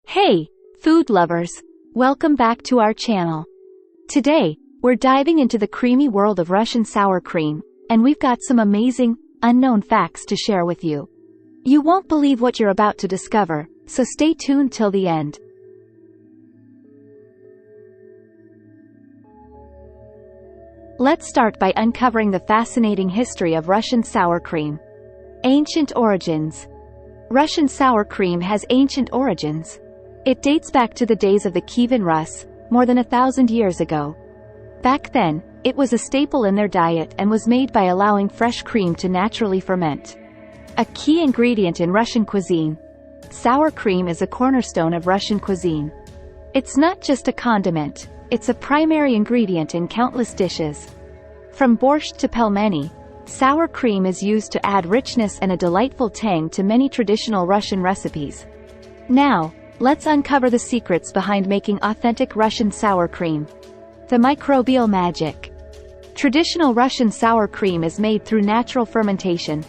Hey, food lovers! Welcome back to our channel. Today, we're diving into the creamy world of Russian sour cream, and we've got some amazing, unknown facts to share with you. You won't believe what you're about to discover, so stay tuned till the end. Let's start by uncovering the fascinating history of Russian sour cream. Ancient origins. Russian sour cream has ancient origins. It dates back to the days of the Kievan Rus, more than 1,000 years ago. Back then, it was a staple in their diet and was made by allowing fresh cream to naturally ferment. A key ingredient in Russian cuisine. Sour cream is a cornerstone of Russian cuisine. It's not just a condiment, it's a primary ingredient in countless dishes. From borscht to pelmeni, sour cream is used to add richness and a delightful tang to many traditional Russian recipes. Now, let's uncover the secrets behind making authentic Russian sour cream. The microbial magic. Traditional Russian sour cream is made through natural fermentation.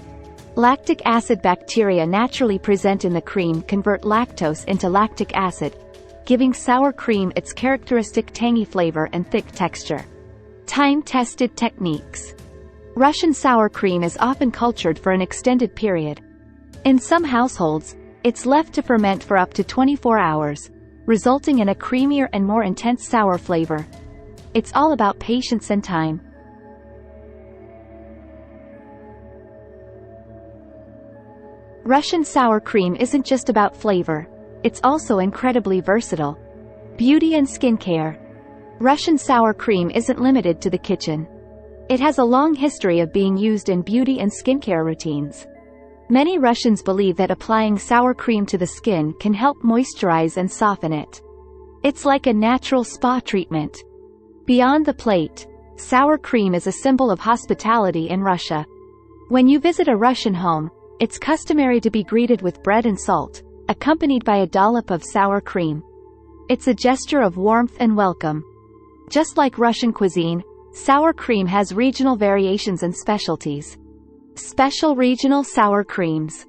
Lactic acid bacteria naturally present in the cream convert lactose into lactic acid, giving sour cream its characteristic tangy flavor and thick texture. Time-tested techniques. Russian sour cream is often cultured for an extended period. In some households, it's left to ferment for up to 24 hours, resulting in a creamier and more intense sour flavor. It's all about patience and time. Russian sour cream isn't just about flavor, it's also incredibly versatile. Beauty and skincare. Russian sour cream isn't limited to the kitchen. It has a long history of being used in beauty and skincare routines. Many Russians believe that applying sour cream to the skin can help moisturize and soften it. It's like a natural spa treatment. Beyond the plate, sour cream is a symbol of hospitality in Russia. When you visit a Russian home, it's customary to be greeted with bread and salt, accompanied by a dollop of sour cream. It's a gesture of warmth and welcome. Just like Russian cuisine, sour cream has regional variations and specialties. Special regional sour creams.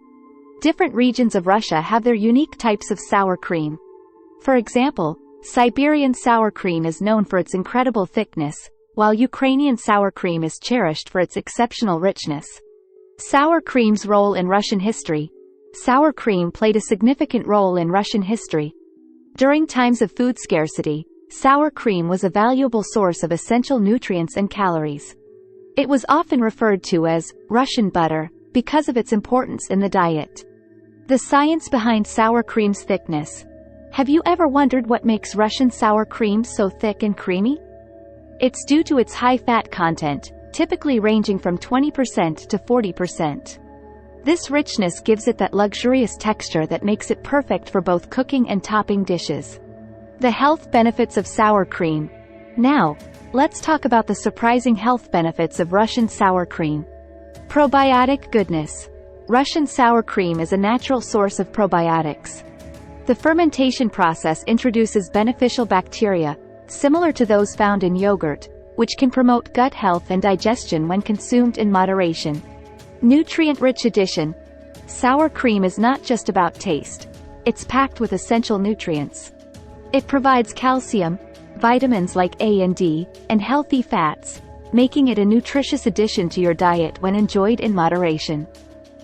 Different regions of Russia have their unique types of sour cream. For example, Siberian sour cream is known for its incredible thickness, while Ukrainian sour cream is cherished for its exceptional richness. Sour cream's role in Russian history. Sour cream played a significant role in Russian history. During times of food scarcity, sour cream was a valuable source of essential nutrients and calories. It was often referred to as Russian butter because of its importance in the diet. The science behind sour cream's thickness. Have you ever wondered what makes Russian sour cream so thick and creamy? It's due to its high fat content, typically ranging from 20% to 40%. This richness gives it that luxurious texture that makes it perfect for both cooking and topping dishes. The health benefits of sour cream. Now, let's talk about the surprising health benefits of Russian sour cream. Probiotic goodness. Russian sour cream is a natural source of probiotics. The fermentation process introduces beneficial bacteria, similar to those found in yogurt, which can promote gut health and digestion when consumed in moderation. Nutrient-rich addition. Sour cream is not just about taste. It's packed with essential nutrients. It provides calcium, vitamins like A and D, and healthy fats, making it a nutritious addition to your diet when enjoyed in moderation.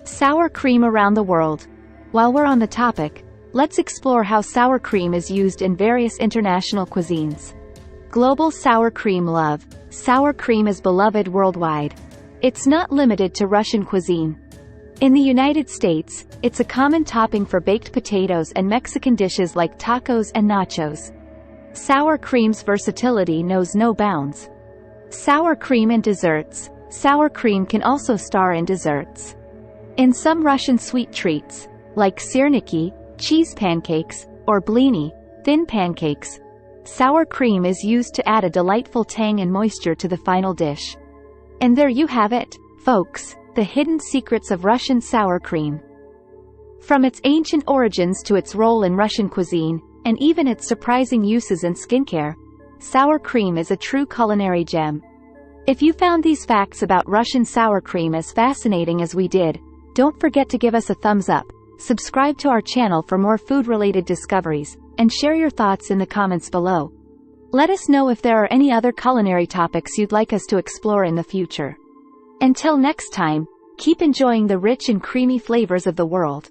Sour cream around the world. While we're on the topic, let's explore how sour cream is used in various international cuisines. Global sour cream love. Sour cream is beloved worldwide. It's not limited to Russian cuisine. In the United States, it's a common topping for baked potatoes and Mexican dishes like tacos and nachos. Sour cream's versatility knows no bounds. Sour cream in desserts. Sour cream can also star in desserts. In some Russian sweet treats, like sirniki, cheese pancakes, or blini, thin pancakes, sour cream is used to add a delightful tang and moisture to the final dish. And there you have it, folks, the hidden secrets of Russian sour cream. From its ancient origins to its role in Russian cuisine, and even its surprising uses in skincare, sour cream is a true culinary gem. If you found these facts about Russian sour cream as fascinating as we did, don't forget to give us a thumbs up, Subscribe to our channel for more food-related discoveries, and share your thoughts in the comments below. Let us know if there are any other culinary topics you'd like us to explore in the future. Until next time, keep enjoying the rich and creamy flavors of the world.